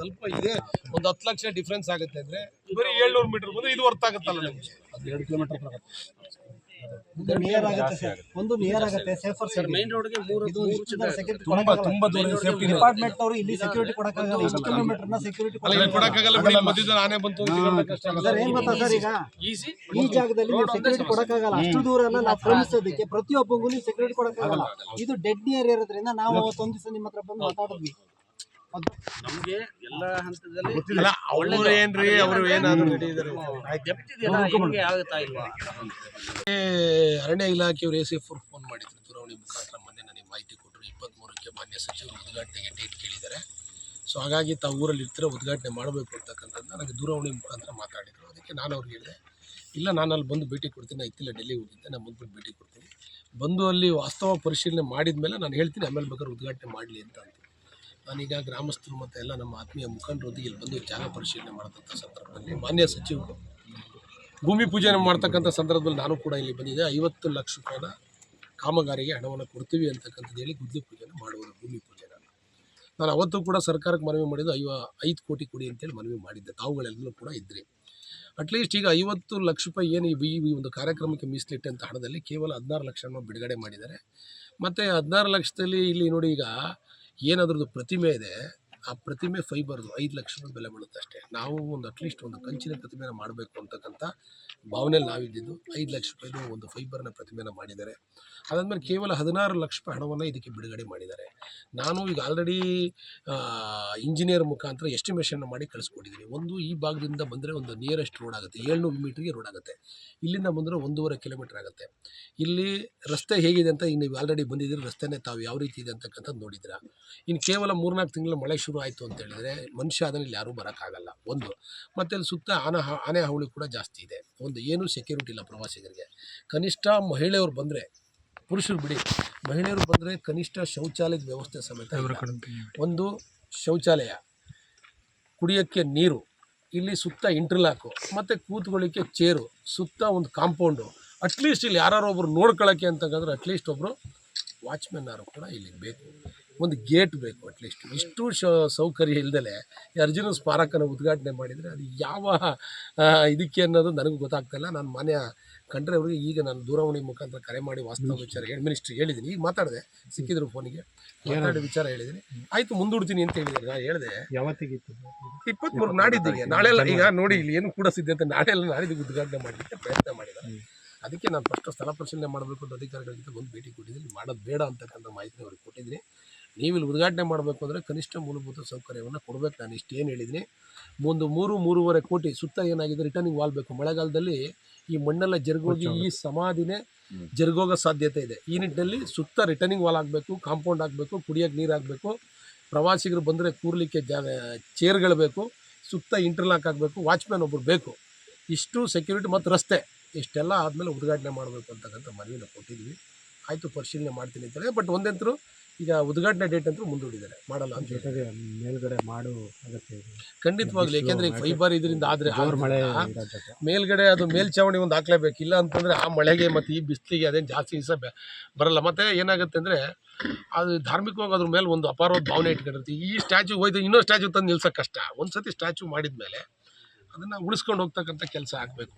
ಸ್ವಲ್ಪ ಇದೆ, ಒಂದು 10 ಲಕ್ಷ ಡಿಫ್ರೆನ್ಸ್ ಆಗುತ್ತೆ ಅಂದ್ರೆ ಬರೀ 700 ಮೀಟರ್ ಬಂದ್ರೆ ಇದು ವರ್ತ್ ಆಗುತ್ತಲ್ಲ ನಿಮ್ಗೆ. 2 ಕಿಲೋಮೀಟರ್ ಒಂದು ನಿಯರ್ ಆಗುತ್ತೆ ಸೇಫರ್ ಸರ್. ಮೇನ್ ರೋಡ್ ಗೆ ತುಂಬಾ ದೂರ ಸೇಫ್ಟಿ ಡಿಪಾರ್ಟ್ಮೆಂಟ್ ಅವರು ಇಲ್ಲಿ ಸೆಕ್ಯೂರಿಟಿ ಕೊಡಕ್ಕಾಗಲ್ಲ. 1 ಕಿಲೋಮೀಟರ್ ನ ಸೆಕ್ಯೂರಿಟಿ ಕೊಡಕ್ಕಾಗಲ್ಲ ಬಿಡಿ, ಮಧ್ಯದಲ್ಲಿ ಆನೆ ಬಂತು ಕಷ್ಟ ಆಗುತ್ತೆ. ಸರ್ ಏನ್ ಗೊತ್ತಾ ಸರ್, ಈಗ ಈ ಜಾಗದಲ್ಲಿ ನೀವು ಸೆಕ್ಯೂರಿಟಿ ಕೊಡಕ್ಕಾಗಲ್ಲ. ಅಷ್ಟು ದೂರ ಎಲ್ಲ ನಾವು ಕ್ರಮಿಸೋದಕ್ಕೆ ಪ್ರತಿಯೊಬ್ಬರಿಗೂ ನೀವು ಸೆಕ್ಯೂರಿಟಿ ಕೊಡಕ್ಕಾಗಲ್ಲ. ಇದು ಡೆಡ್ ನಿಯರ್ ಇರೋದ್ರಿಂದ ನಾವು ಅವತ್ತೊಂದು ದಿವಸ ನಿಮ್ಮ ಹತ್ರ ಬಂದು ಮಾತಾಡಿದ್ವಿ. ನಮಗೆ ಎಲ್ಲ ಹಂತದಲ್ಲಿ ಅವ್ರು ಏನ್ರಿ, ಅವರು ಏನಾದ್ರು ನಡೆಯಿದ್ದಾರೆ ಆಗುತ್ತಾ ಇಲ್ವಾ? ಅರಣ್ಯ ಇಲಾಖೆಯವರು ACF ಫೋನ್ ಮಾಡಿದ್ರು ದೂರವಾಣಿ ಮುಖಾಂತರ. ಮೊನ್ನೆ ನನಗೆ ಮಾಹಿತಿ ಕೊಟ್ಟರು 23ಕ್ಕೆ ಮಾನ್ಯ ಸಚಿವರು ಉದ್ಘಾಟನೆಗೆ ಡೇಟ್ ಕೇಳಿದ್ದಾರೆ. ಸೊ ಹಾಗಾಗಿ ತಾವು ಊರಲ್ಲಿ ಇರ್ತೀರ, ಉದ್ಘಾಟನೆ ಮಾಡಬೇಕು ಅಂತಕ್ಕಂಥದ್ದು ನನಗೆ ದೂರವಾಣಿ ಮುಖಾಂತರ ಮಾತಾಡಿದರು. ಅದಕ್ಕೆ ನಾನು ಅವ್ರಿಗೆ ಹೇಳಿದೆ, ಇಲ್ಲ ನಾನು ಅಲ್ಲಿ ಬಂದು ಭೇಟಿ ಕೊಡ್ತೀನಿ, ನಾನು ಇತ್ತಿಲ್ಲ ಡೆಲ್ಲಿಗೆ ಹೋಗಿದ್ದೆ, ನಾನು ಬಂದ್ಬಿಟ್ಟು ಭೇಟಿ ಕೊಡ್ತೀನಿ, ಬಂದು ಅಲ್ಲಿ ವಾಸ್ತವ ಪರಿಶೀಲನೆ ಮಾಡಿದ ಮೇಲೆ ನಾನು ಹೇಳ್ತೀನಿ, ಆಮೇಲೆ ಬೇಕಾದ್ರೆ ಉದ್ಘಾಟನೆ ಮಾಡಲಿ ಅಂತ ಅಂತು. ನಾನೀಗ ಗ್ರಾಮಸ್ಥರು ಮತ್ತು ಎಲ್ಲ ನಮ್ಮ ಆತ್ಮೀಯ ಮುಖಂಡರೊಂದಿಗೆ ಇಲ್ಲಿ ಬಂದು ಜಾಗ ಪರಿಶೀಲನೆ ಮಾಡತಕ್ಕಂಥ ಸಂದರ್ಭದಲ್ಲಿ ಮಾನ್ಯ ಸಚಿವರು ಭೂಮಿ ಪೂಜೆಯನ್ನು ಮಾಡ್ತಕ್ಕಂಥ ಸಂದರ್ಭದಲ್ಲಿ ನಾನು ಕೂಡ ಇಲ್ಲಿ ಬಂದಿದ್ದೆ. 50 ಲಕ್ಷ ರೂಪಾಯಿನ ಕಾಮಗಾರಿಗೆ ಹಣವನ್ನು ಕೊಡ್ತೀವಿ ಅಂತಕ್ಕಂಥದ್ದು ಹೇಳಿ ಗುದ್ಲಿ ಪೂಜೆಯನ್ನು ಮಾಡುವುದು, ಭೂಮಿ ಪೂಜೆನ ನಾನು ಅವತ್ತು ಕೂಡ ಸರ್ಕಾರಕ್ಕೆ ಮನವಿ ಮಾಡಿದ್ದು 5 ಕೋಟಿ ಕೊಡಿ ಅಂತೇಳಿ ಮನವಿ ಮಾಡಿದ್ದೆ. ತಾವುಗಳೆಲ್ಲರೂ ಕೂಡ ಇದ್ರಿ. ಅಟ್ಲೀಸ್ಟ್ ಈಗ 50 ಲಕ್ಷ ರೂಪಾಯಿ ಏನು ಈ ಒಂದು ಕಾರ್ಯಕ್ರಮಕ್ಕೆ ಮೀಸಲಿಟ್ಟಂಥ ಹಣದಲ್ಲಿ ಕೇವಲ 16 ಲಕ್ಷವನ್ನು ಬಿಡುಗಡೆ ಮಾಡಿದ್ದಾರೆ. ಮತ್ತು 16 ಲಕ್ಷದಲ್ಲಿ ಇಲ್ಲಿ ನೋಡಿ, ಈಗ ಏನಾದ್ರದ್ದು ಪ್ರತಿಮೆ ಇದೆ, ಆ ಪ್ರತಿಮೆ ಫೈಬರ್ದು 5 ಲಕ್ಷ ರೂಪಾಯಿ ಬೆಲೆ ಬೀಳುತ್ತೆ ಅಷ್ಟೇ. ನಾವು ಅಟ್ಲೀಸ್ಟ್ ಒಂದು ಕಂಚಿನ ಪ್ರತಿಮೆನ ಮಾಡಬೇಕು ಅಂತಕ್ಕಂಥ ಭಾವನೆಯಲ್ಲಿ ನಾವಿದ್ದಿದ್ದು. 5 ಲಕ್ಷ ರೂಪಾಯಿದು ಒಂದು ಫೈಬರ್ನ ಪ್ರತಿಮೆನ ಮಾಡಿದ್ದಾರೆ. ಅದಾದಮೇಲೆ ಕೇವಲ 16 ಲಕ್ಷ ರೂಪಾಯಿ ಹಣವನ್ನು ಇದಕ್ಕೆ ಬಿಡುಗಡೆ ಮಾಡಿದ್ದಾರೆ. ನಾನು ಈಗ ಆಲ್ರೆಡಿ ಇಂಜಿನಿಯರ್ ಮುಖಾಂತರ ಎಸ್ಟಿಮೇಷನ್ ಮಾಡಿ ಕಳಿಸ್ಕೊಟ್ಟಿದ್ದೀನಿ. ಒಂದು ಈ ಭಾಗದಿಂದ ಬಂದರೆ ಒಂದು ನಿಯರೆಸ್ಟ್ ರೋಡ್ ಆಗುತ್ತೆ, 700 ಮೀಟ್ರಿಗೆ ರೋಡ್ ಆಗುತ್ತೆ. ಇಲ್ಲಿಂದ ಬಂದರೆ 1.5 ಕಿಲೋಮೀಟರ್ ಆಗುತ್ತೆ. ಇಲ್ಲಿ ರಸ್ತೆ ಹೇಗಿದೆ ಅಂತ ಈಗ ನೀವು ಆಲ್ರೆಡಿ ಬಂದಿದ್ದೀರಿ, ರಸ್ತೆನೇ ತಾವು ಯಾವ ರೀತಿ ಇದೆ ಅಂತಕ್ಕಂಥದ್ದು ನೋಡಿದ್ದೀರಾ. ಇನ್ನು ಕೇವಲ 3-4 ತಿಂಗಳ ಮಳೆ ಶುರು ಆಯಿತು ಅಂತ ಹೇಳಿದರೆ ಮನುಷ್ಯ ಅದನ್ನು ಇಲ್ಲಿ ಯಾರೂ ಬರೋಕ್ಕಾಗಲ್ಲ. ಒಂದು ಮತ್ತು ಅಲ್ಲಿ ಸುತ್ತ ಆನೆ ಹಾವಳಿ ಕೂಡ ಜಾಸ್ತಿ ಇದೆ. ಒಂದು ಏನೂ ಸೆಕ್ಯೂರಿಟಿ ಇಲ್ಲ ಪ್ರವಾಸಿಗರಿಗೆ. ಕನಿಷ್ಠ ಮಹಿಳೆಯರು ಬಂದರೆ, ಪುರುಷರು ಬಿಡಿ, ಮಹಿಳೆಯರು ಬಂದರೆ ಕನಿಷ್ಠ ಶೌಚಾಲಯದ ವ್ಯವಸ್ಥೆ ಸಮೇತ ಇಲ್ಲ. ಒಂದು ಶೌಚಾಲಯ, ಕುಡಿಯೋಕ್ಕೆ ನೀರು, ಇಲ್ಲಿ ಸುತ್ತ ಇಂಟರ್ಲಾಕು ಮತ್ತು ಕೂತ್ಕೊಳ್ಳಿಕ್ಕೆ ಚೇರು, ಸುತ್ತ ಒಂದು ಕಾಂಪೌಂಡು. ಅಟ್ಲೀಸ್ಟ್ ಇಲ್ಲಿ ಯಾರು ಒಬ್ಬರು ನೋಡ್ಕೊಳ್ಳೋಕ್ಕೆ ಅಂತಂದ್ರೆ ಅಟ್ಲೀಸ್ಟ್ ಒಬ್ಬರು ವಾಚ್ಮೆನ್ನಾರು ಕೂಡ ಇಲ್ಲಿ ಬೇಕು. ಒಂದು ಗೇಟ್ ಬೇಕು ಅಟ್ಲೀಸ್ಟ್. ಇಷ್ಟು ಸೌಕರ್ಯ ಇಲ್ಲದೆ ಅರ್ಜುನ ಸ್ಮಾರಕನ ಉದ್ಘಾಟನೆ ಮಾಡಿದರೆ ಅದು ಯಾವ ಇದಕ್ಕೆ ಅನ್ನೋದು ನನಗೂ ಗೊತ್ತಾಗ್ತಾಯಿಲ್ಲ. ನಾನು ಮಾನ್ಯ ಕಂಡ್ರೆ ಅವರಿಗೆ ಈಗ ನಾನು ದೂರವಾಣಿ ಮುಖಾಂತರ ಕರೆ ಮಾಡಿ ವಾಸ್ತವ ವಿಚಾರ ಮಿನಿಸ್ಟ್ರಿಗೆ ಹೇಳಿದ್ದೀನಿ. ಈಗ ಮಾತಾಡಿದೆ, ಸಿಕ್ಕಿದ್ರು ಫೋನಿಗೆ ಮಾತಾಡಿ ವಿಚಾರ ಹೇಳಿದ್ದೀನಿ. ಆಯಿತು ಮುಂದೂಡ್ತೀನಿ ಅಂತ ಹೇಳಿದ್ದಾರೆ. ನಾನು ಹೇಳಿದೆ ಯಾವತ್ತಿಗಿತ್ತು? 23 ನಾಡಿದ್ದಿಗೆ. ನಾಳೆಲ್ಲ ಈಗ ನೋಡಿ ಇಲ್ಲಿ ಏನು ಕೂಡ ಸಿದ್ಧತೆ ನಾಳೆಲ್ಲ ನಾಡಿದ್ದು ಉದ್ಘಾಟನೆ ಮಾಡಲಿಕ್ಕೆ ಪ್ರಯತ್ನ ಮಾಡಿದ್ದಾರೆ. ಅದಕ್ಕೆ ನಾನು ಫಸ್ಟ್ ಸ್ಥಳ ಪರಿಶೀಲನೆ ಮಾಡಬೇಕು ಅಂತ ಅಧಿಕಾರಿಗಳ ಜೊತೆ ಒಂದು ಭೇಟಿ ಕೊಟ್ಟಿದ್ದೀನಿ. ಮಾಡೋದು ಬೇಡ ಅಂತಕ್ಕಂಥ ಮಾಹಿತಿ ಅವ್ರಿಗೆ ಕೊಟ್ಟಿದ್ದೀನಿ. ನೀವು ಇಲ್ಲಿ ಉದ್ಘಾಟನೆ ಮಾಡಬೇಕು ಅಂದರೆ ಕನಿಷ್ಠ ಮೂಲಭೂತ ಸೌಕರ್ಯವನ್ನು ಕೊಡಬೇಕು. ನಾನು ಇಷ್ಟೇನು ಹೇಳಿದ್ದೀನಿ. ಒಂದು 3-3.5 ಕೋಟಿ ಸುತ್ತ ಏನಾಗಿದೆ ರಿಟರ್ನಿಂಗ್ ವಾಲ್ ಬೇಕು. ಮಳೆಗಾಲದಲ್ಲಿ ಈ ಮಣ್ಣೆಲ್ಲ ಜರುಗೋಗಿ ಈ ಸಮಾಧಿನೇ ಜರುಗೋಗೋ ಸಾಧ್ಯತೆ ಇದೆ. ಈ ನಿಟ್ಟಿನಲ್ಲಿ ಸುತ್ತ ರಿಟರ್ನಿಂಗ್ ವಾಲ್ ಆಗಬೇಕು, ಕಾಂಪೌಂಡ್ ಆಗಬೇಕು, ಕುಡಿಯೋಕ್ಕೆ ನೀರು ಆಗಬೇಕು, ಪ್ರವಾಸಿಗರು ಬಂದರೆ ಕೂರಲಿಕ್ಕೆ ಚೇರ್ಗಳು ಬೇಕು, ಸುತ್ತ ಇಂಟರ್ಲಾಕ್ ಆಗಬೇಕು, ವಾಚ್ಮ್ಯಾನ್ ಒಬ್ಬರು ಬೇಕು. ಇಷ್ಟು ಸೆಕ್ಯೂರಿಟಿ ಮತ್ತು ರಸ್ತೆ ಇಷ್ಟೆಲ್ಲ ಆದಮೇಲೆ ಉದ್ಘಾಟನೆ ಮಾಡಬೇಕು ಅಂತಕ್ಕಂಥ ಮನವಿನ ಕೊಟ್ಟಿದ್ವಿ. ಆಯಿತು ಪರಿಶೀಲನೆ ಮಾಡ್ತೀನಿ ಅಂತೇಳಿ. ಬಟ್ ಒಂದಂತರೂ ಈಗ ಉದ್ಘಾಟನೆ ಡೇಟ್ ಅಂತೂ ಮುಂದೂಡಿದ್ದಾರೆ, ಮಾಡಲ್ಲ ಅಂತ. ಜೊತೆಗೆ ಮೇಲ್ಗಡೆ ಮಾಡು ಅಗತ್ಯ ಇದೆ ಖಂಡಿತವಾಗ್ಲಿ. ಯಾಕೆಂದರೆ ಈಗ ಫೈಬರ್ ಇದರಿಂದ ಆದರೆ ಮೇಲ್ಗಡೆ ಅದು ಮೇಲ್ಛಾವಣಿ ಒಂದು ಹಾಕ್ಲೇಬೇಕು. ಇಲ್ಲ ಅಂತಂದರೆ ಆ ಮಳೆಗೆ ಮತ್ತು ಈ ಬಿಸಿಲಿಗೆ ಅದೇನು ಜಾಸ್ತಿ ದಿವಸ ಬರಲ್ಲ. ಮತ್ತು ಏನಾಗುತ್ತೆ ಅಂದರೆ ಅದು ಧಾರ್ಮಿಕವಾಗಿ ಅದ್ರ ಮೇಲೆ ಒಂದು ಅಪಾರವಾದ ಭಾವನೆ ಇಟ್ಕೊಂಡಿರ್ತೀವಿ. ಈ ಸ್ಟ್ಯಾಚು ಹೋಯ್ತು, ಇನ್ನೊಂದು ಸ್ಟ್ಯಾಚು ತಂದು ನಿಲ್ಸೋಕ್ಕೆ ಕಷ್ಟ. ಒಂದು ಸತಿ ಸ್ಟ್ಯಾಚು ಮಾಡಿದ ಮೇಲೆ ಅದನ್ನು ಉಳಿಸ್ಕೊಂಡು ಹೋಗ್ತಕ್ಕಂಥ ಕೆಲಸ ಆಗಬೇಕು.